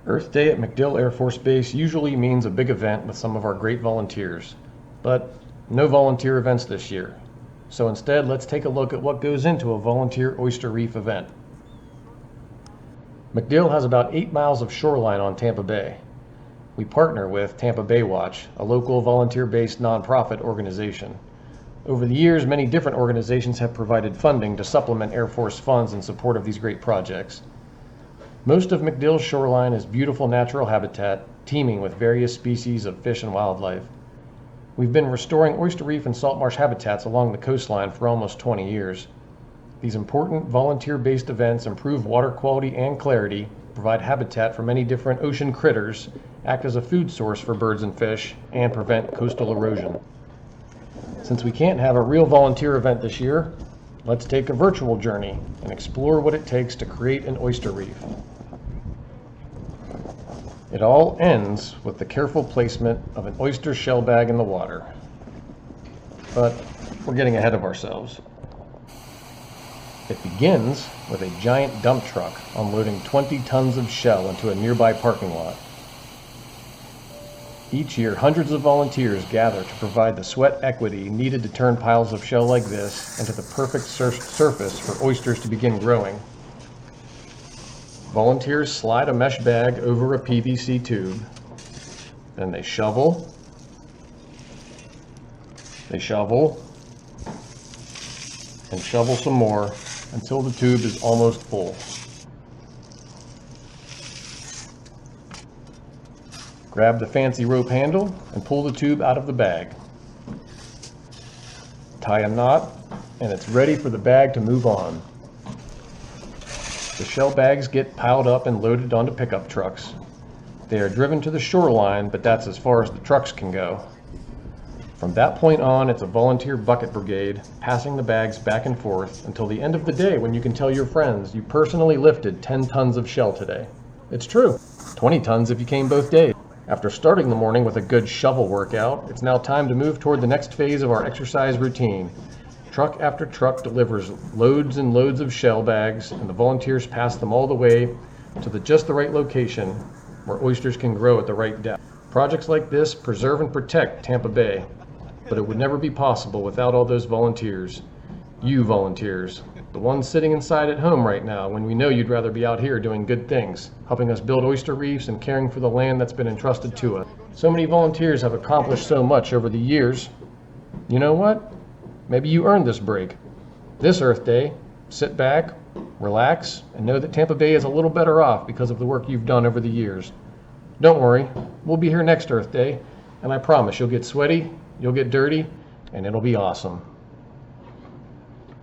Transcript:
Earth Day at MacDill Air Force Base usually means a big event with some of our great volunteers, but no volunteer events this year. So instead, let's take a look at what goes into a volunteer oyster reef event. MacDill has about 8 miles of shoreline on Tampa Bay. We partner with Tampa Bay Watch, a local volunteer-based nonprofit organization. Over the years, many different organizations have provided funding to supplement Air Force funds in support of these great projects. Most of MacDill's shoreline is beautiful natural habitat, teeming with various species of fish and wildlife. We've been restoring oyster reef and salt marsh habitats along the coastline for almost 20 years. These important volunteer-based events improve water quality and clarity, provide habitat for many different ocean critters, act as a food source for birds and fish, and prevent coastal erosion. Since we can't have a real volunteer event this year, let's take a virtual journey and explore what it takes to create an oyster reef. It all ends with the careful placement of an oyster shell bag in the water. But we're getting ahead of ourselves. It begins with a giant dump truck unloading 20 tons of shell into a nearby parking lot. Each year, hundreds of volunteers gather to provide the sweat equity needed to turn piles of shell like this into the perfect surface for oysters to begin growing. Volunteers slide a mesh bag over a PVC tube, then they shovel, and shovel some more until the tube is almost full. Grab the fancy rope handle and pull the tube out of the bag. Tie a knot, and it's ready for the bag to move on. The shell bags get piled up and loaded onto pickup trucks. They are driven to the shoreline, but that's as far as the trucks can go. From that point on, it's a volunteer bucket brigade, passing the bags back and forth until the end of the day when you can tell your friends you personally lifted 10 tons of shell today. It's true, 20 tons if you came both days. After starting the morning with a good shovel workout, it's now time to move toward the next phase of our exercise routine. Truck after truck delivers loads and loads of shell bags, and the volunteers pass them all the way to just the right location where oysters can grow at the right depth. Projects like this preserve and protect Tampa Bay, but it would never be possible without all those volunteers. You volunteers, the ones sitting inside at home right now when we know you'd rather be out here doing good things, helping us build oyster reefs and caring for the land that's been entrusted to us. So many volunteers have accomplished so much over the years. You know what? Maybe you earned this break. This Earth Day, sit back, relax, and know that Tampa Bay is a little better off because of the work you've done over the years. Don't worry, we'll be here next Earth Day, and I promise you'll get sweaty, you'll get dirty, and it'll be awesome.